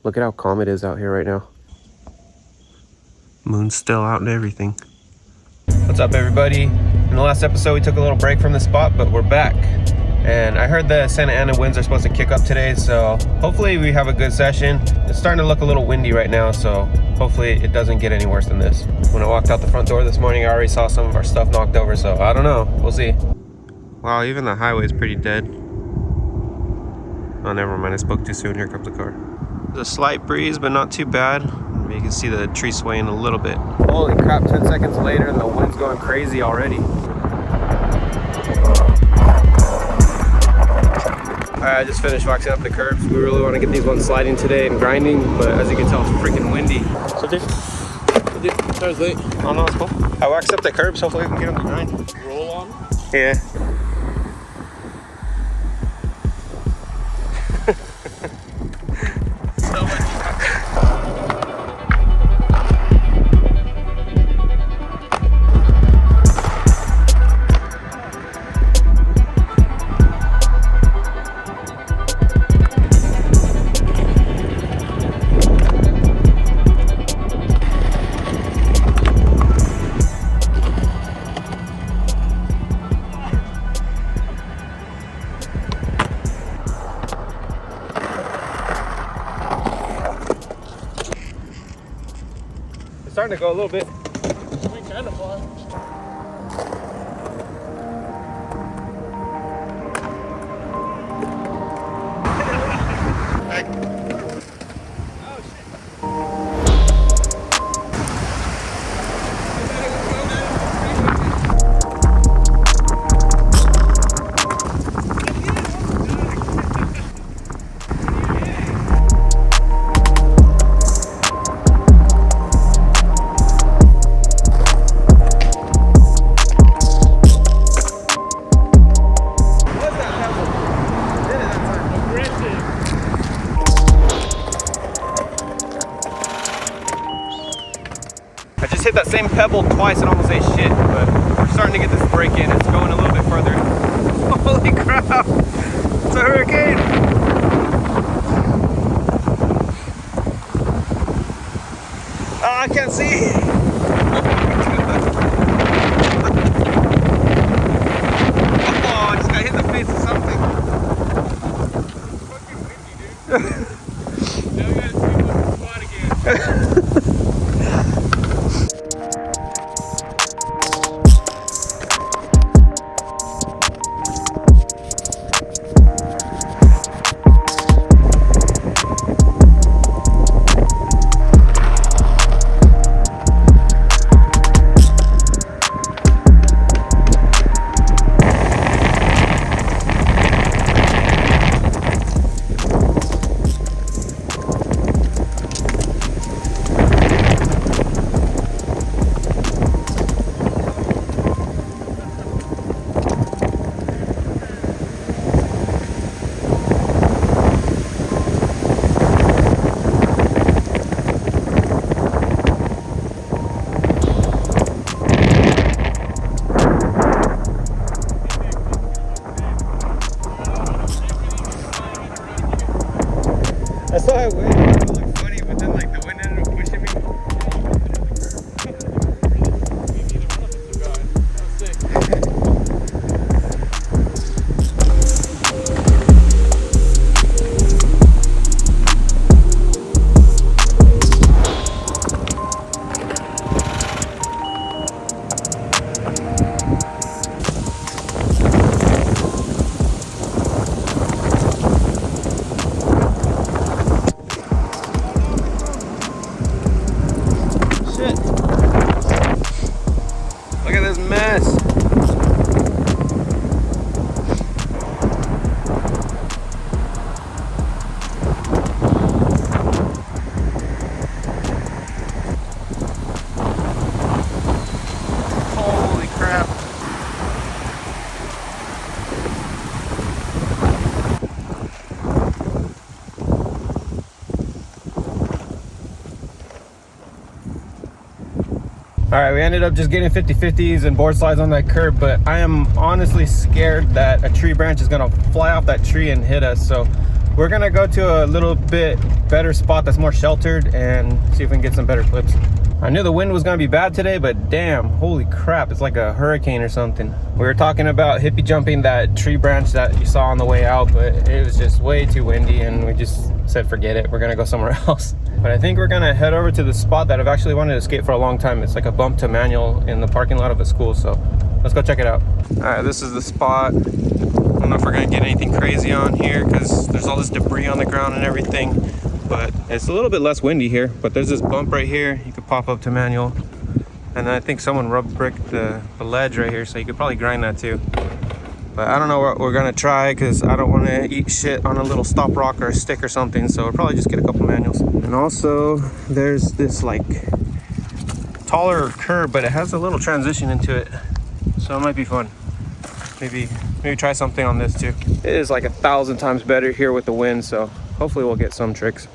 Look at how calm it is out here right now. Moon's still out and everything. What's up, everybody? In the last episode, we took a little break from the spot, but we're back. And I heard the Santa Ana winds are supposed to kick up today, so hopefully we have a good session. It's starting to look a little windy right now, so hopefully it doesn't get any worse than this. When I walked out the front door this morning, I already saw some of our stuff knocked over, so I don't know. We'll see. Wow, even the highway is pretty dead. Oh, never mind. I spoke too soon. Here comes the car. There's a slight breeze, but not too bad. You can see the tree swaying a little bit. Holy crap, 10 seconds later and the wind's going crazy already. Alright, I just finished waxing up the curbs. We really want to get these ones sliding today and grinding, but as you can tell, it's freaking windy. So Sorry, late. Oh no, it's cool. I waxed up the curbs, hopefully we can get them to grind. Roll on? Yeah. Starting to go a little bit. We kind of far. I just hit that same pebble twice and almost ate shit, but we're starting to get this break in. It's going a little bit further. Holy crap! It's a hurricane! Oh, I can't see! Oh, I just got hit in the face with something. It's fucking windy, dude. Now we gotta see what's the spot again. I saw it win. It looked funny, but then like the wind ended up pushing me. Look at this mess. Holy crap. All right, we ended up just getting 50-50s and board slides on that curb, but I am honestly scared that a tree branch is gonna fly off that tree and hit us. So we're gonna go to a little bit better spot that's more sheltered and see if we can get some better clips. I knew the wind was gonna be bad today, but damn, holy crap, it's like a hurricane or something. We were talking about hippie jumping that tree branch that you saw on the way out, but it was just way too windy and we just said forget it, we're gonna go somewhere else. But I think we're gonna head over to the spot that I've actually wanted to skate for a long time. It's like a bump to manual in the parking lot of a school, so let's go check it out. All right, this is the spot. I don't know if we're gonna get anything crazy on here because there's all this debris on the ground and everything, but it's a little bit less windy here. But there's this bump right here, you could pop up to manual. And then I think someone rub bricked the ledge right here, so you could probably grind that too. But I don't know what we're gonna try because I don't want to eat shit on a little stop rock or a stick or something, so we'll probably just get a couple manuals. And also there's this like taller curb, but it has a little transition into it, so it might be fun. Maybe try something on this too. It is like 1,000 times better here with the wind, so hopefully we'll get some tricks.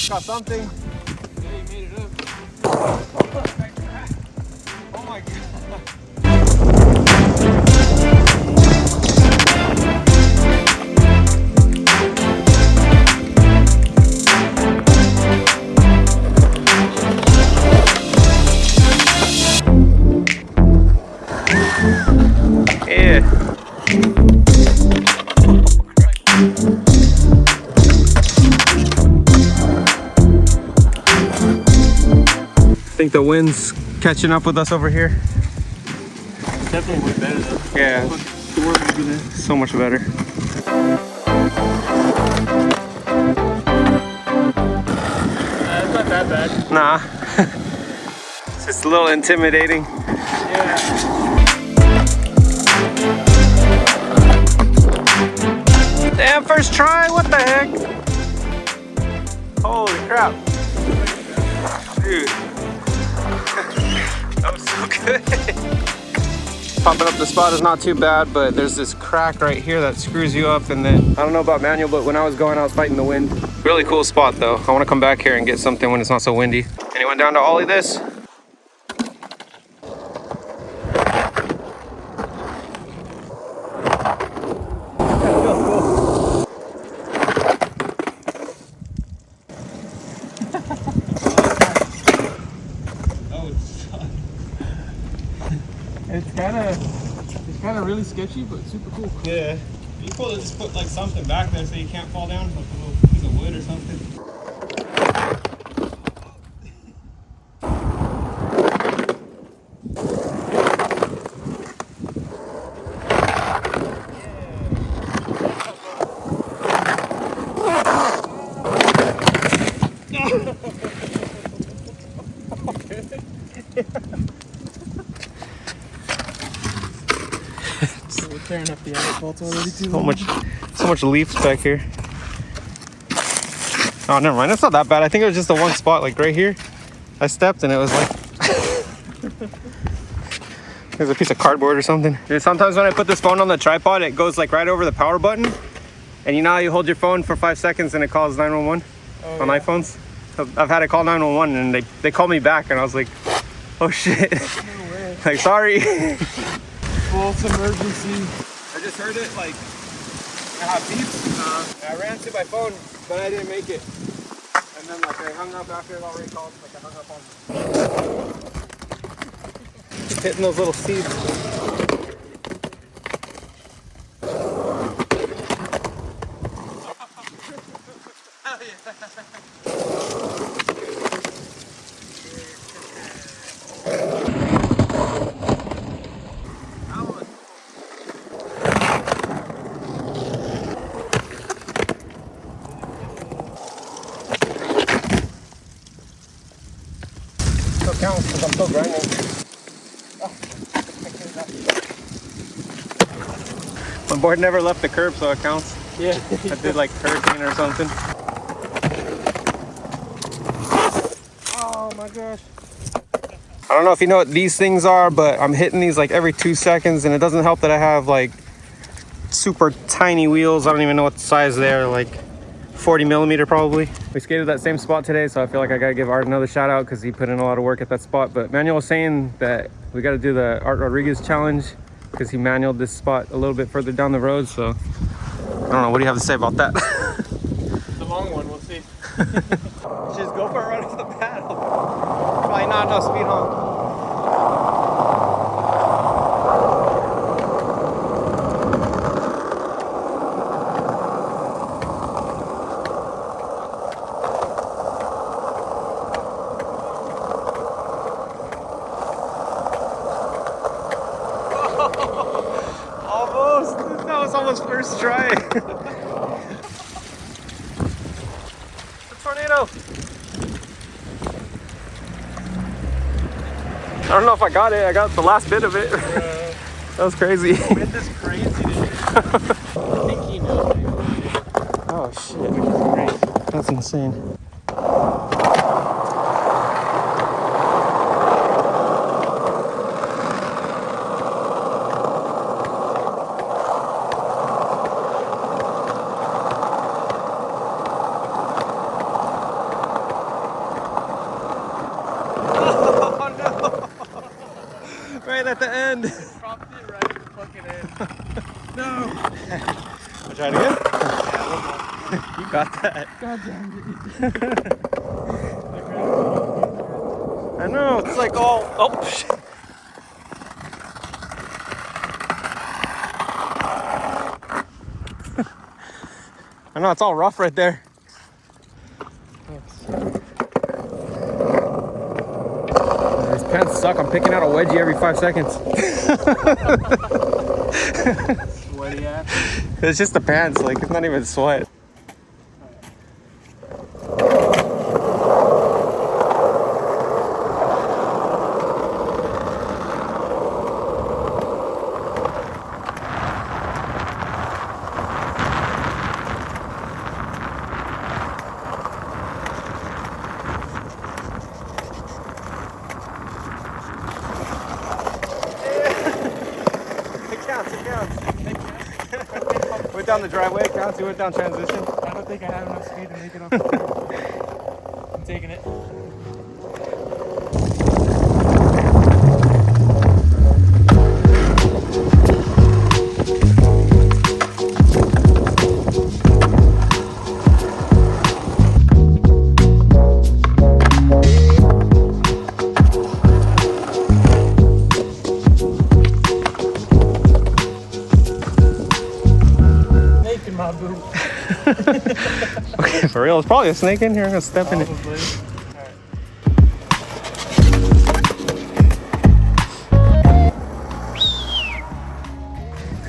Got something. Yeah, you made it up. Oh my god. Yeah. I think the wind's catching up with us over here. Definitely way better though. Yeah, The work we do there. so much better. It's not that bad. Nah. It's just a little intimidating. Yeah. Damn, first try, what the heck? Holy crap. Dude. That was so good. Popping up the spot is not too bad, but there's this crack right here that screws you up, and then I don't know about manual, but when I was going, I was fighting the wind. Really cool spot though. I want to come back here and get something when it's not so windy. Anyone down to ollie this? It's kind of really sketchy, but super cool. Yeah. You could just put like something back there so you can't fall down, like a little piece of wood or something. We're tearing up the asphalt already too. So much leaves back here. Oh, never mind. It's not that bad. I think it was just the one spot, like right here. I stepped and it was like there's a piece of cardboard or something. Dude, sometimes when I put this phone on the tripod, it goes like right over the power button. And you know how you hold your phone for 5 seconds and it calls 911 on iPhones? I've had it call 911 and they called me back and I was like, oh shit. No way. Like, sorry. False emergency. I just heard it like I have beeps. I ran to my phone, but I didn't make it. And then like I hung up after it already called. Like I hung up on. Keep hitting those little seeds. Still counts because I'm still grinding. My board never left the curb, so it counts. Yeah. I did like hurricane or something. my gosh. I don't know if you know what these things are, but I'm hitting these like every 2 seconds, and it doesn't help that I have like super tiny wheels. I don't even know what the size they are, like 40 millimeter probably. We skated that same spot today, so I feel like I gotta give Art another shout out because he put in a lot of work at that spot. But Manuel was saying that we gotta do the Art Rodriguez challenge because he manualed this spot a little bit further down the road. So I don't know, what do you have to say about that? The long one, we'll see. Just go for a run off the paddle. Probably not enough speed, huh? Almost. That was almost first try. The tornado. I don't know if I got it. I got the last bit of it. That was crazy. The wind is crazy today. I think he knows. Oh shit. Which is great. That's insane. Right at the end. Dropped it right at the fucking end. No. I'll try it again. You got that. God damn it. I know, it's like all, oh shit. I know, it's all rough right there. These pants suck. I'm picking out a wedgie every 5 seconds. Sweaty ass. It's just the pants, like it's not even sweat. It counts. Went down the driveway, it counts. You went down transition. I don't think I have enough speed to make it off the curb. I'm taking it. Okay, for real, there's probably a snake in here. I'm gonna step in it. Probably.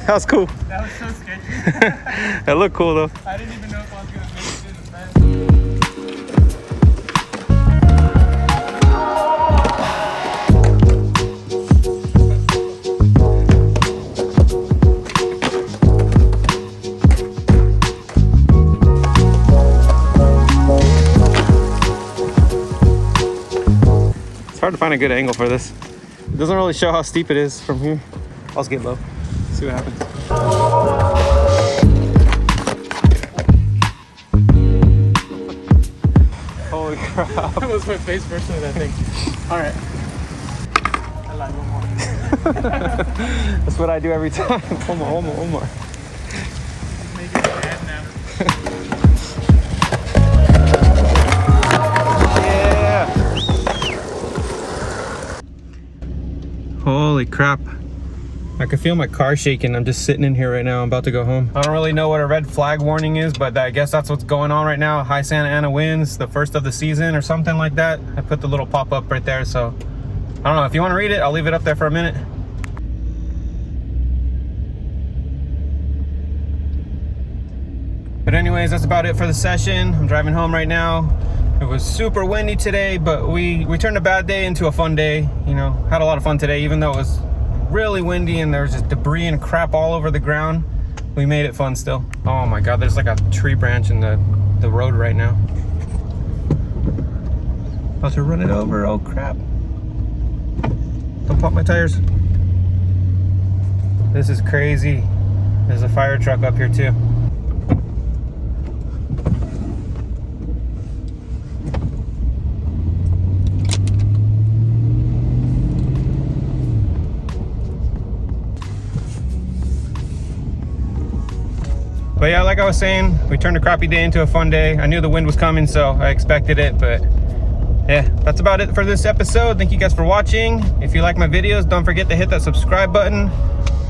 That was cool. That was so sketchy. It looked cool though. I didn't even know if I was gonna make it through the fence. It's hard to find a good angle for this. It doesn't really show how steep it is from here. I'll just get low. See what happens. Holy crap. That was my face first in that thing. Alright. I lied, one more. That's what I do every time. One more. Make it bad now. Yeah. Holy crap. I can feel my car shaking. I'm just sitting in here right now. I'm about to go home. I don't really know what a red flag warning is, but I guess that's what's going on right now. High Santa Ana winds, the first of the season or something like that. I put the little pop-up right there, so I don't know. If you want to read it, I'll leave it up there for a minute. But anyways, that's about it for the session. I'm driving home right now. It was super windy today, but we turned a bad day into a fun day. You know, had a lot of fun today, even though it was really windy and there was just debris and crap all over the ground. We made it fun still. Oh my God, there's like a tree branch in the road right now. About to run it over. Oh crap. Don't pop my tires. This is crazy. There's a fire truck up here too. But yeah, like I was saying, we turned a crappy day into a fun day. I knew the wind was coming, so I expected it, but yeah, that's about it for this episode. Thank you guys for watching. If you like my videos, don't forget to hit that subscribe button.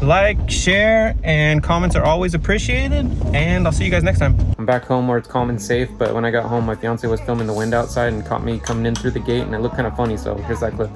Like, share, and comments are always appreciated, and I'll see you guys next time. I'm back home where it's calm and safe, but when I got home, my fiance was filming the wind outside and caught me coming in through the gate, and it looked kind of funny, so here's that clip.